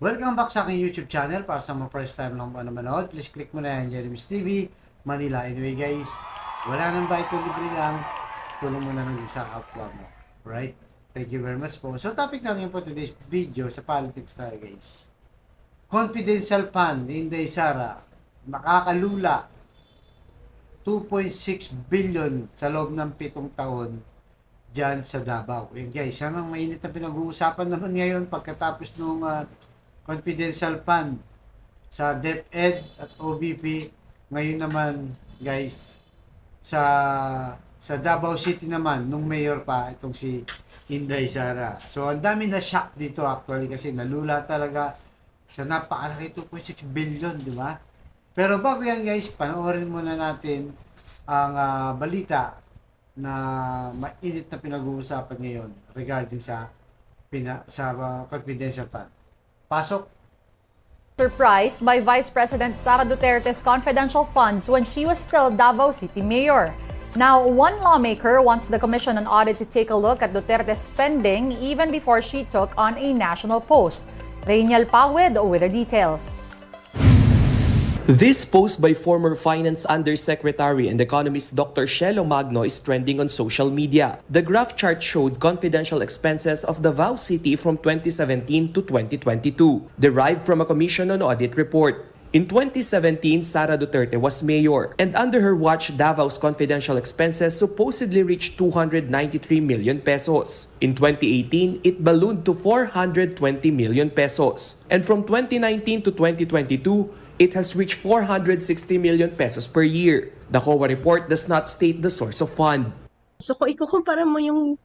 Welcome back sa aking YouTube channel. Para sa mga first time lang manood, please click mo na yan, Jeremy's TV, Manila. Anyway guys, wala nang bayad, libre lang. Tulong mo na lang din sa kapwa mo. Right? Thank you very much po. So topic natin po today's video sa politics tayo guys. Confidential fund ni Inday Sara, nakakalula 2.6 billion sa loob ng 7 taon dyan sa Davao. Yan guys, yan ang mainit na pinag-uusapan naman ngayon pagkatapos nung confidential fund sa DepEd at OBP. Ngayon naman guys, sa Davao City naman, nung mayor pa, itong si Inday Sara. So ang dami na shock dito actually kasi nalula talaga sa napakalaki 2.6 billion, di ba? Pero bago yan guys, panoorin muna natin ang balita na mainit na pinag-uusapan ngayon regarding sa confidential fund. Pasok. Surprised by Vice President Sara Duterte's confidential funds when she was still Davao City Mayor. Now, one lawmaker wants the Commission on Audit to take a look at Duterte's spending even before she took on a national post. Reynel Pawid with the details. This post by former Finance Undersecretary and economist Dr. Shelo Magno is trending on social media. The graph chart showed confidential expenses of Davao City from 2017 to 2022, derived from a Commission on Audit report. In 2017, Sara Duterte was mayor, and under her watch, Davao's confidential expenses supposedly reached 293 million pesos. In 2018, it ballooned to 420 million pesos. And from 2019 to 2022, it has reached 460 million pesos per year. The COA report does not state the source of fund. So kung ikukumpara mo yung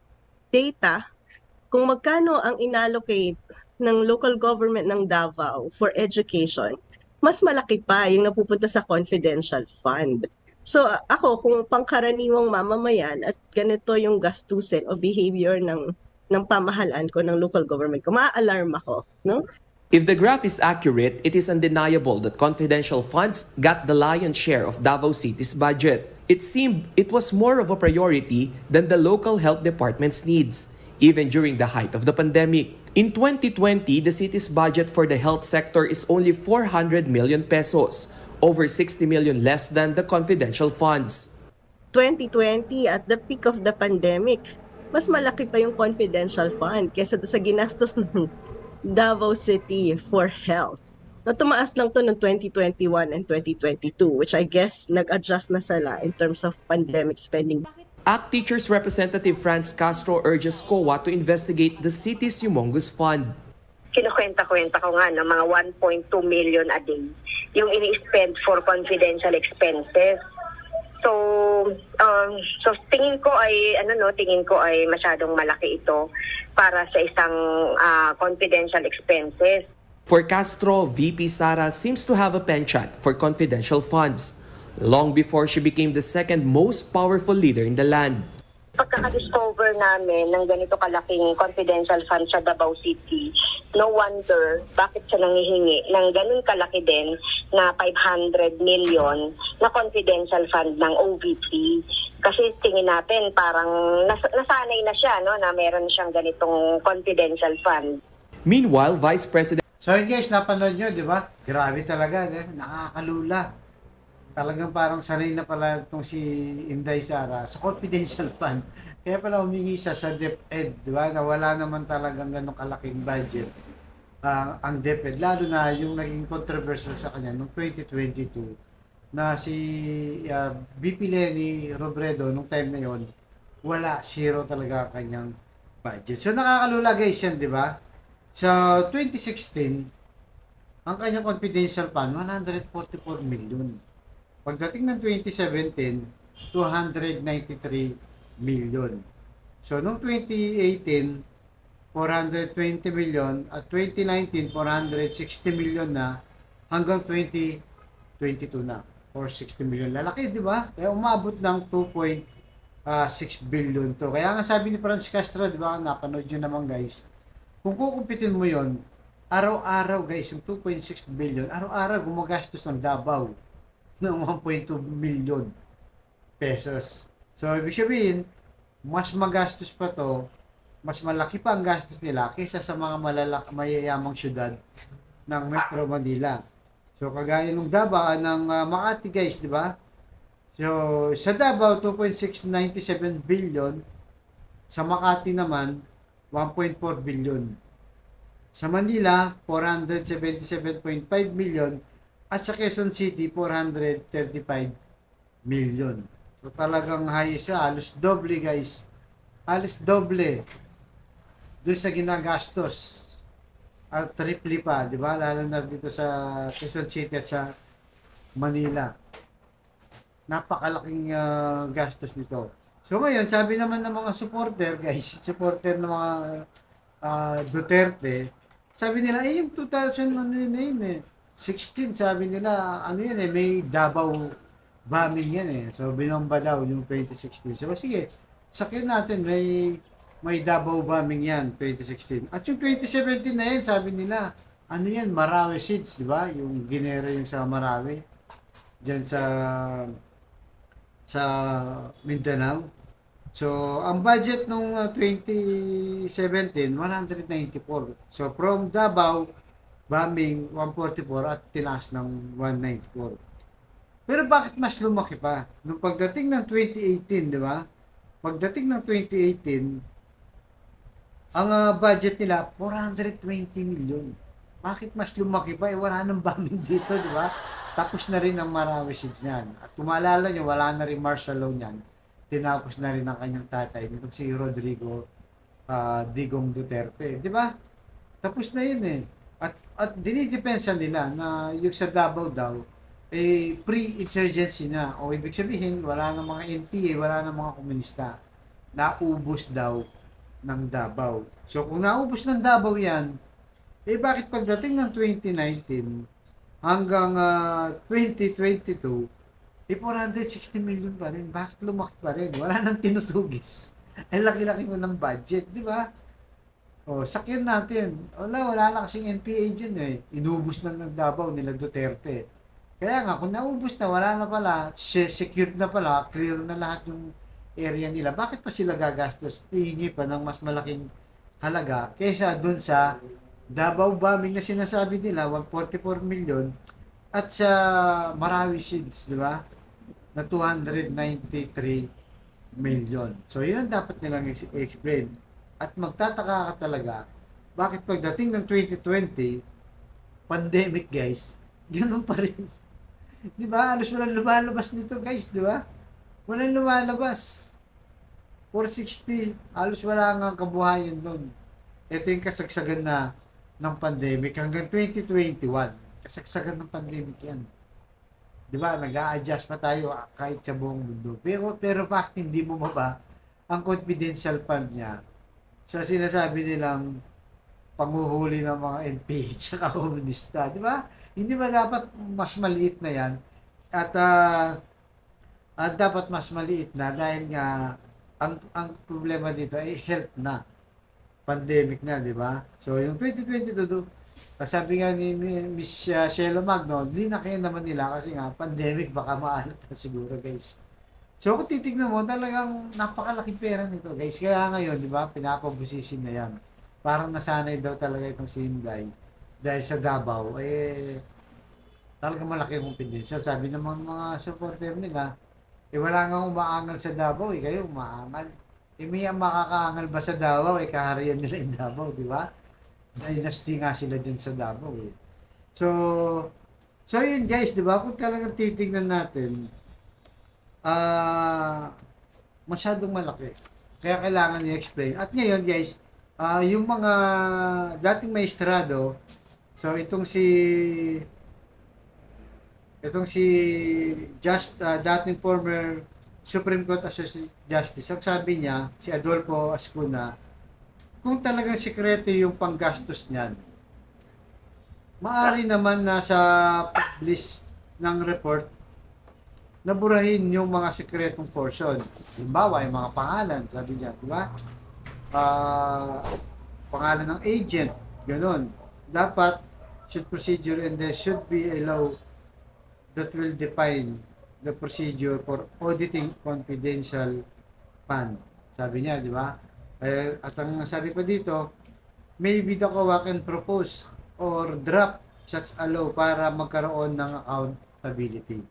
data, kung magkano ang inallocate ng local government ng Davao for education, mas malaki pa yung napupunta sa confidential fund. So ako, kung pangkaraniwang mamamayan at ganito yung gastusin o behavior ng pamahalaan ko, ng local government ko, maa-alarm ako, no? If the graph is accurate, it is undeniable that confidential funds got the lion's share of Davao City's budget. It seemed it was more of a priority than the local health department's needs, even during the height of the pandemic. In 2020, the city's budget for the health sector is only 400 million pesos, over 60 million less than the confidential funds. 2020, at the peak of the pandemic, mas malaki pa yung confidential fund kesa sa ginastos ng Davao City for health. Na tumaas lang to ng 2021 and 2022, which I guess nag-adjust na sila in terms of pandemic spending. ACT Teachers Representative Franz Castro urges COA to investigate the city's humongous fund. Kinukwenta-kwenta ko nga ng mga 1.2 million a day yung ini-spend for confidential expenses. So tingin ko ay masyadong malaki ito para sa isang confidential expenses. For Castro, VP Sara seems to have a penchant for confidential funds, long before she became the second most powerful leader in the land. Pagkaka-discover namin ng ganito kalaking confidential fund sa Davao City, no wonder bakit siya nangihingi ng ganun kalaki din na 500 million na confidential fund ng OVP. Kasi tingin natin parang nasanay na siya, no, na meron siyang ganitong confidential fund. Meanwhile, Vice President So yun guys, napanood nyo, di ba? Grabe talaga, nakakalula. Talagang parang sanay na pala itong si Inday Sara sa confidential fund. Kaya pala humingi sa DepEd, di ba? Na wala naman talagang ganong kalaking budget ang DepEd. Lalo na yung naging controversial sa kanya noong 2022 na si VP Leni Robredo nung time na yon, wala, zero talaga kanyang budget. So nakakalula guys yan, di ba? Sa 2016, ang kanyang confidential fund, 144 million. Pagdating ng 2017, 293 million. So, noong 2018, 420 million at 2019, 460 million na hanggang 2022 na. 460 million. Lalaki, di ba? Kaya umabot ng 2.6 billion to. Kaya nga sabi ni Franz Castro, di ba? Napanood nyo naman guys. Kung kukumpitin mo yon, araw-araw guys, yung 2.6 billion, araw-araw gumagastos ng Davao ng 1.2 million pesos. So, ibig sabihin, mas magastos pa to, mas malaki pa ang gastos nila kaysa sa mga mayayamang syudad ng Metro Manila. So kagaya ng Davao ng Makati guys, di ba? So sa Davao 2.697 billion, sa Makati naman 1.4 billion. Sa Manila 477.5 million at sa Quezon City 435 million. So talagang high siya, halos doble guys. Halos doble doon sa ginagastos. At triple pa, di ba? Lalo na dito sa Quezon City at sa Manila. Napakalaking gastos nito. So ngayon, sabi naman ng mga supporter, guys, supporter ng mga Duterte, sabi nila, yung 2000, ano yun na yun eh, 16, sabi nila, ano yun eh, may Davao bombing yan eh. So, binomba daw yung 2016. So, sige, sakyan natin, may Davao bombing yan, 2016. At yung 2017 na yan, sabi nila, ano yan, Marawi Seeds, di ba? Yung ginera yung sa Marawi, dyan sa Mindanao. So, ang budget nung 2017, 194. So, from Davao, bombing 144 at tinaas ng 194. Pero bakit mas lumaki pa? Nung pagdating ng 2018, di ba? Pagdating ng 2018, ang budget nila, 420 million. Bakit mas lumaki pa? Wala nang bombing dito, di ba? Tapos na rin ang Marawi Seeds niyan. At kung maalala nyo, wala na rin martial law niyan. Tinapos na rin ang kanyang tatay, nitong si Rodrigo Digong Duterte. Di ba? Tapos na yun eh. At dinidepensa nila na yung sa Davao daw, pre-insurgency na. O ibig sabihin, wala ng mga NPA, wala ng mga komunista. Naubos daw ng Davao. So kung naubos ng Davao yan, bakit pagdating ng 2019 hanggang 2022, 460 million pa rin. Bakit lumaki pa rin? Wala nang tinutugis. Ang laki-laki mo ng budget, di ba? O, sakyan natin. Wala na kasing NPA dyan eh. Inubos na ng Davao nila Duterte. Kaya nga, kung naubos na, wala na pala, secured na pala, clear na lahat yung area nila, bakit pa sila gagastos? Hihingi pa ng mas malaking halaga kaysa dun sa Davao bombing na sinasabi nila, 144 million, at sa Marawi Seeds, di ba? Na 293 million. So, yun ang dapat nilang explain. At magtataka ka talaga, bakit pagdating ng 2020, pandemic guys, ganun pa rin. Di ba? Alos walang lumalabas nito guys, di ba? Walang lumalabas. 460, halos wala nga kabuhayan doon. Ito yung kasagsagan na ng pandemic hanggang 2021. Kasagsagan ng pandemic yan. Di ba? Nag-a-adjust pa tayo kahit sa buong mundo. Pero bakit hindi mo maba ang confidential fund niya sa sinasabi nilang panguhuli ng mga NPH at komunista, di ba? Hindi ba dapat mas maliit na yan? At dapat mas maliit na dahil nga ang problema dito ay health na. Pandemic na, di ba? So, yung 2022, sabi nga ni Miss Shelo Magno, hindi na kaya naman nila kasi nga, pandemic, baka maalat na siguro, guys. So, kung titignan mo, talagang napakalaking pera nito, guys. Kaya ngayon, di ba, pinapabusisi na yan. Parang nasanay daw talaga itong si Inday dahil sa Davao, talagang malaki yung confidential. Sabi ng mga supporter nila, wala nga umaangal sa Davao, kayo umaangal. May makakaangal ba sa Davao, kaharian nila yung Davao, di ba? Dynasty nga sila dyan sa Davao, So yun guys, di ba? Kung talagang titignan natin, masyadong malaki. Kaya kailangan i-explain. At ngayon guys, yung mga dating maestrado, so itong si dating former Supreme Court Associate Justice, ang sabi niya, si Adolfo Ascuna, kung talagang sikreto yung panggastos niyan, maaari naman na sa publish ng report naburahin yung mga sikretong portion. Halimbawa, yung mga pangalan, sabi niya, di ba? Pangalan ng agent, gano'n. Dapat, should procedure and there should be a law that will define the procedure for auditing confidential fund. Sabi niya, di ba? At ang sabi pa dito, maybe the COA can propose or draft such a law para magkaroon ng accountability.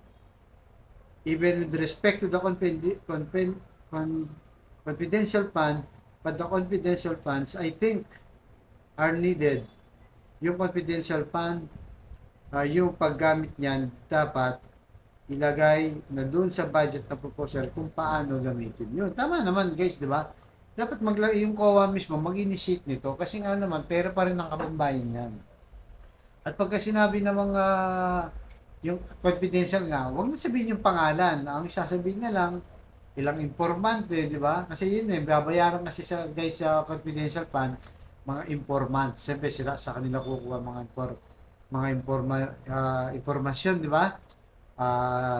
Even with respect to the confidential fund, but the confidential funds, I think, are needed. Yung confidential fund, yung paggamit niyan, dapat ilagay na doon sa budget na proposal kung paano gamitin yun. Tama naman guys, di ba? Dapat yung COA mismo mag-initiate nito kasi nga naman, pera pa rin ng kababayan yan. At pagka sinabi ng mga yung confidential nga, huwag na sabihin yung pangalan. Ang sasabihin na lang, ilang informante, di ba? Kasi yun babayaran kasi sa guys sa confidential fund, mga informants. Siyempre sila sa kanila kukuha mga informasyon, di ba?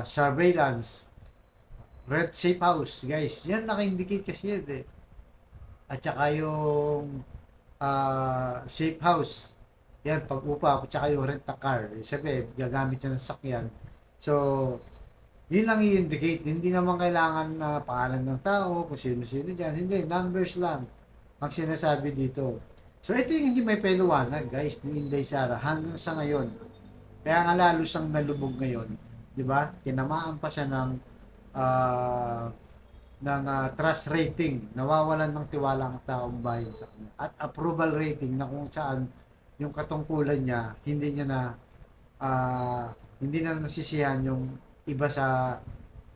Surveillance, red safe house, guys. Yan naka-indicate kasi yun eh. At saka yung safe house. Yan, pag-upa, at saka yung rent a car. Siyempre, gagamit siya ng sakyan. So, yun lang i-indicate. Hindi naman kailangan na pangalan ng tao, kung sino-sino dyan. Hindi, numbers lang ang sinasabi dito. So, ito yung hindi may peluwanag, guys, ni Inday Sara hanggang sa ngayon. Kaya nga lalo siyang nalubog ngayon. Di ba? Tinamaan pa siya ng trust rating. Nawawalan ng tiwala ang taong bayan sa kanya. At approval rating na kung saan yung katungkulan niya, hindi na nasisihan yung iba sa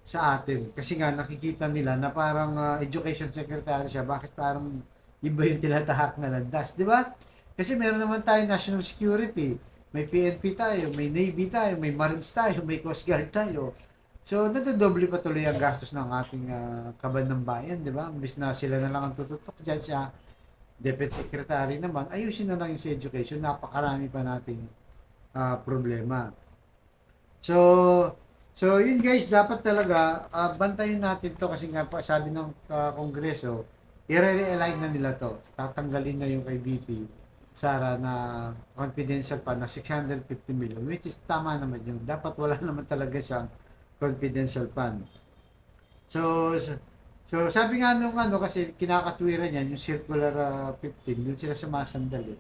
atin. Kasi nga nakikita nila na parang education secretary siya, bakit parang iba yung tinatahak na landas, di ba? Kasi meron naman tayo national security, may PNP tayo, may Navy tayo, may Marines tayo, may Coast Guard tayo. So, nadodoble pa tuloy ang gastos ng ating kaban ng bayan, di ba? Imbis na sila na lang ang tututok dyan siya, Deputy Secretary naman, ayusin na lang yung sa education, napakarami pa nating problema. So yun guys, dapat talaga bantayan natin to kasi nga sabi ng Kongreso, i-realign na nila to. Tatanggalin na yung kay VP Sara na confidential pa na 650 million, which is tama naman yun. Dapat wala naman talaga siyang confidential fund. So sabi nga nung kasi kinakatwiran yan, yung circular 15, doon sila sumasandali.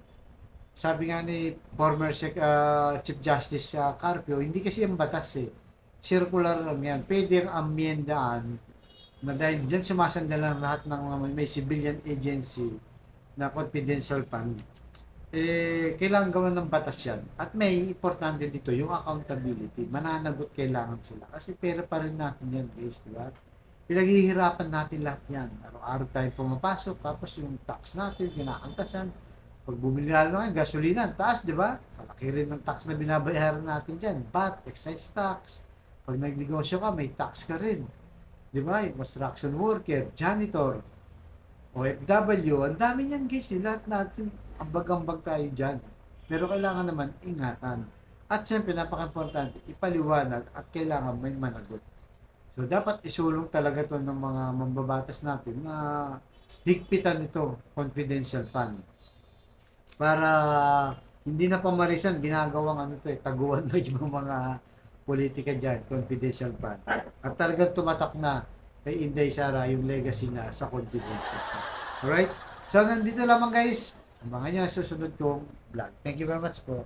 Sabi nga ni former Chief Justice Carpio, hindi kasi yung batas eh. Circular lang yan. Pwede ang amyendaan na dahil dyan sumasandalan lahat ng may civilian agency na confidential fund. Kailangan gawan ng batas yan. At may importante dito, yung accountability. Mananagot kailangan sila. Kasi pera pa rin natin yan guys, di ba? Pinaghihirapan natin lahat yan. Araw-araw tayo pumapasok, tapos yung tax natin, kinakantasan. Pag bumili lalo ng gasolina, taas, di ba? Malaki rin ng tax na binabayaran natin dyan. VAT, excise tax. Pag nagnegosyo ka, may tax ka rin. Di ba? Yung construction worker, janitor, OFW, ang dami niyan guys. Lahat natin, ambag-ambag tayo dyan. Pero kailangan naman ingatan. At siyempre, napaka-importante, ipaliwanag at kailangan may managot. So, dapat isulong talaga to ng mga mambabatas natin na higpitan ito, confidential fund. Para hindi na pamarisan, ginagawang taguan na yung mga politika dyan, confidential fund. At talagang tumatak na kay Inday Sara yung legacy na sa confidential fund. Alright? So, hanggang dito lamang guys. Abangan nyo ang susunod kong vlog. Thank you very much po.